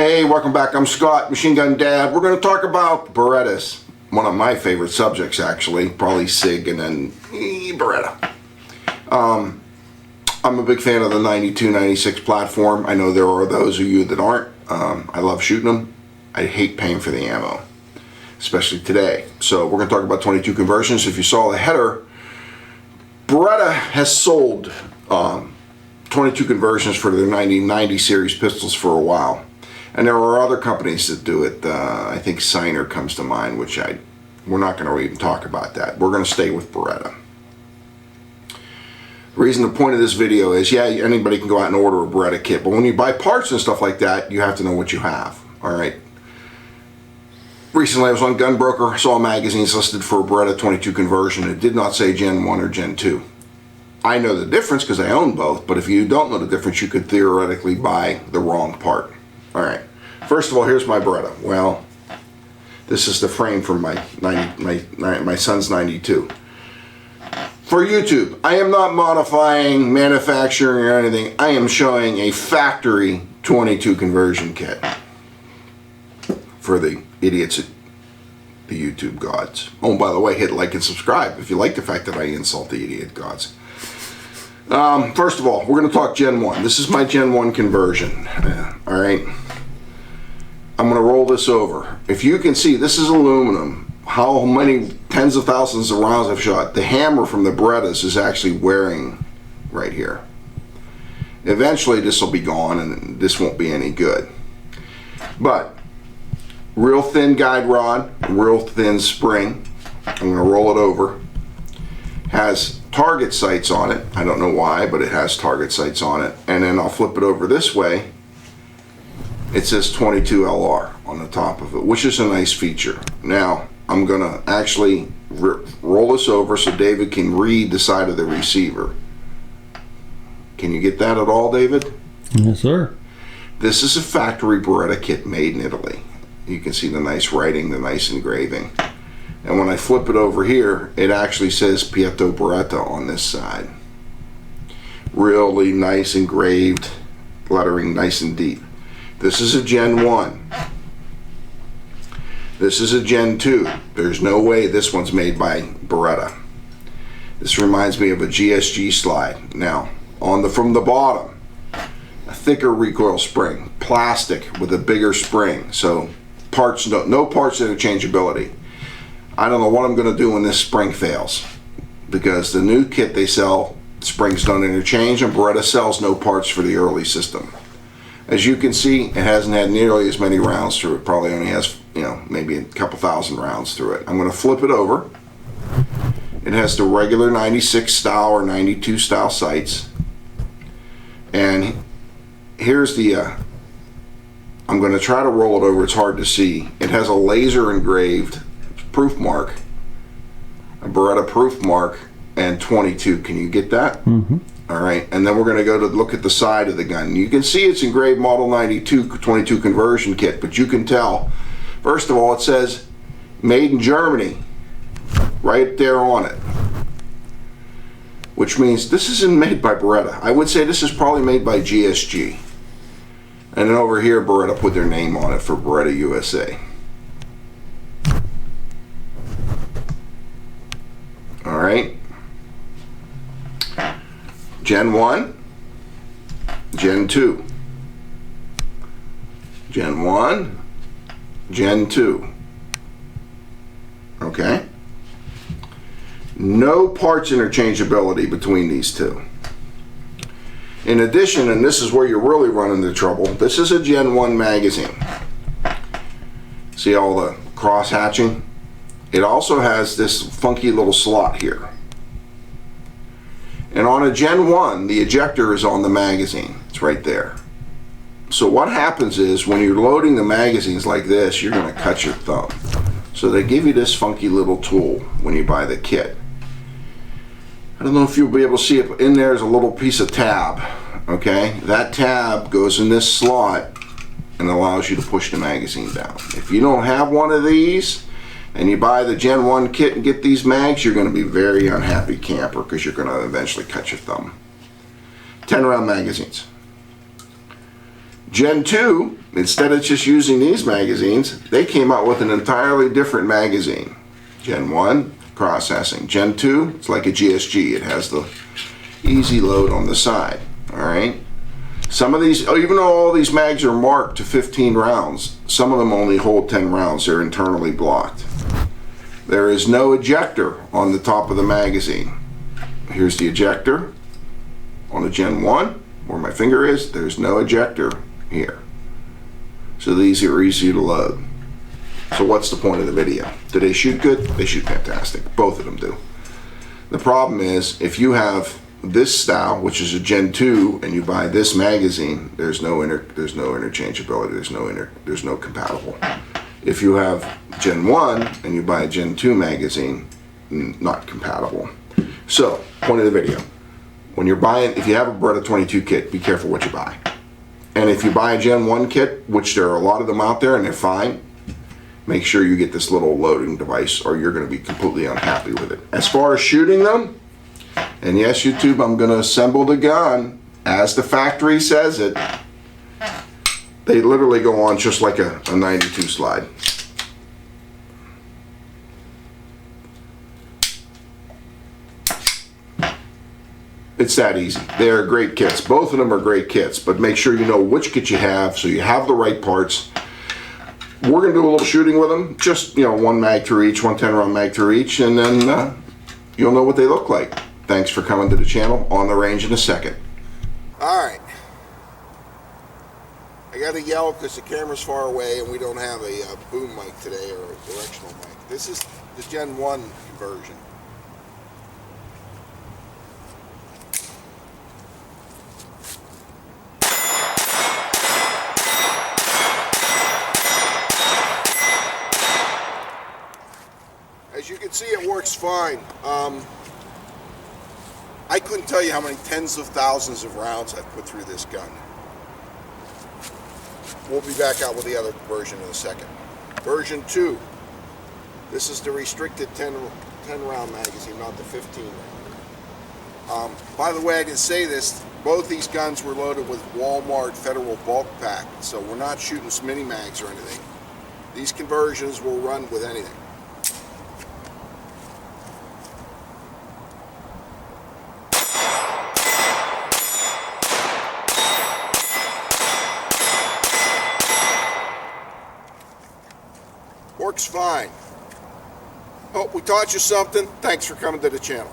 Hey, welcome back. I'm Scott, Machine Gun Dad. We're going to talk about Berettas. One of my favorite subjects, actually. Probably SIG and then Beretta. I'm a big fan of the 92, 96 platform. I know there are those of you that aren't. I love shooting them. I hate paying for the ammo, especially today. So we're going to talk about 22 conversions. If you saw the header, Beretta has sold 22 conversions for their 90 series pistols for a while. And there are other companies that do it. I think Signer comes to mind, which we're not going to even talk about that. We're going to stay with Beretta. The reason the point of this video is, yeah, anybody can go out and order a Beretta kit, but when you buy parts and stuff like that, you have to know what you have. All right. Recently, I was on Gunbroker, saw magazines listed for a Beretta 22 conversion. It did not say Gen 1 or Gen 2. I know the difference because I own both, but if you don't know the difference, you could theoretically buy the wrong part. All right. First of all, here's my Beretta. Well, this is the frame from my son's 92. For YouTube, I am not modifying, manufacturing, or anything. I am showing a factory 22 conversion kit for the idiots at the YouTube gods. Oh, and by the way, hit like and subscribe if you like the fact that I insult the idiot gods. First of all, we're going to talk Gen 1. This is my Gen 1 conversion. All right. I'm going to roll this over. If you can see, this is aluminum. How many tens of thousands of rounds I've shot. The hammer from the Berettas is actually wearing right here. Eventually this will be gone and this won't be any good. But real thin guide rod, real thin spring. I'm going to roll it over. Has target sights on it. I don't know why, but it has target sights on it. And then I'll flip it over this way. It says 22 LR on the top of it, which is a nice feature. Now, I'm going to actually roll this over so David can read the side of the receiver. Can you get that at all, David? Yes, sir. This is a factory Beretta kit made in Italy. You can see the nice writing, the nice engraving. And when I flip it over here, it actually says Pietro Beretta on this side. Really nice engraved lettering, nice and deep. This is a Gen 1. This is a Gen 2. There's no way this one's made by Beretta. This reminds me of a GSG slide. Now, from the bottom, a thicker recoil spring, plastic with a bigger spring. So parts, no parts interchangeability. I don't know what I'm going to do when this spring fails, because the new kit they sell, springs don't interchange, and Beretta sells no parts for the early system. As you can see, it hasn't had nearly as many rounds through it. Probably only has, maybe a couple thousand rounds through it. I'm going to flip it over. It has the regular 96 style or 92 style sights. And here's the, I'm going to try to roll it over. It's hard to see. It has a laser engraved proof mark, a Beretta proof mark, and 22. Can you get that? Mm-hmm. All right, and then we're going to go to look at the side of the gun. You can see it's engraved Model 92 22 conversion kit, but you can tell, first of all, it says made in Germany right there on it, which means this isn't made by Beretta. I would say this is probably made by GSG. And then over here, Beretta put their name on it for Beretta USA. All right. Gen 1, Gen 2, Gen 1, Gen 2, okay? No parts interchangeability between these two. In addition, and this is where you're really running into trouble, this is a Gen 1 magazine. See all the cross hatching? It also has this funky little slot here. And on a Gen 1, the ejector is on the magazine. It's right there. So what happens is when you're loading the magazines like this, you're going to cut your thumb. So they give you this funky little tool when you buy the kit. I don't know if you'll be able to see it, but in there is a little piece of tab. Okay? That tab goes in this slot and allows you to push the magazine down. If you don't have one of these, and you buy the Gen 1 kit and get these mags, you're going to be very unhappy camper because you're going to eventually cut your thumb. 10 round magazines. Gen 2, instead of just using these magazines, they came out with an entirely different magazine. Gen 1, processing. Gen 2, it's like a GSG. It has the easy load on the side. Alright? Some of these, even though all these mags are marked to 15 rounds, some of them only hold 10 rounds. They're internally blocked. There is no ejector on the top of the magazine. Here's the ejector on a Gen 1, where my finger is. There's no ejector here. So these are easy to load. So what's the point of the video? Do they shoot good? They shoot fantastic. Both of them do. The problem is, if you have this style, which is a Gen 2, and you buy this magazine, there's no interchangeability. There's no compatible. If you have Gen 1 and you buy a Gen 2 magazine, not compatible. So, point of the video. When you're buying, if you have a Beretta 22 kit, be careful what you buy. And if you buy a Gen 1 kit, which there are a lot of them out there and they're fine, make sure you get this little loading device or you're going to be completely unhappy with it. As far as shooting them, and yes, YouTube, I'm going to assemble the gun as the factory says it. They literally go on just like a 92 slide. It's that easy. They're great kits. Both of them are great kits, but make sure you know which kit you have so you have the right parts. We're going to do a little shooting with them. Just, one mag through each, one 10-round mag through each, and then you'll know what they look like. Thanks for coming to the channel. On the range in a second. Alright. I got to yell because the camera's far away and we don't have a boom mic today or a directional mic. This is the Gen 1 conversion. As you can see, it works fine. I couldn't tell you how many tens of thousands of rounds I've put through this gun. We'll be back out with the other version in a second. Version 2. This is the restricted 10 round magazine, not the 15 round. By the way, I didn't say this, both these guns were loaded with Walmart Federal Bulk Pack, so we're not shooting mini mags or anything. These conversions will run with anything. Works fine. Hope we taught you something. Thanks for coming to the channel.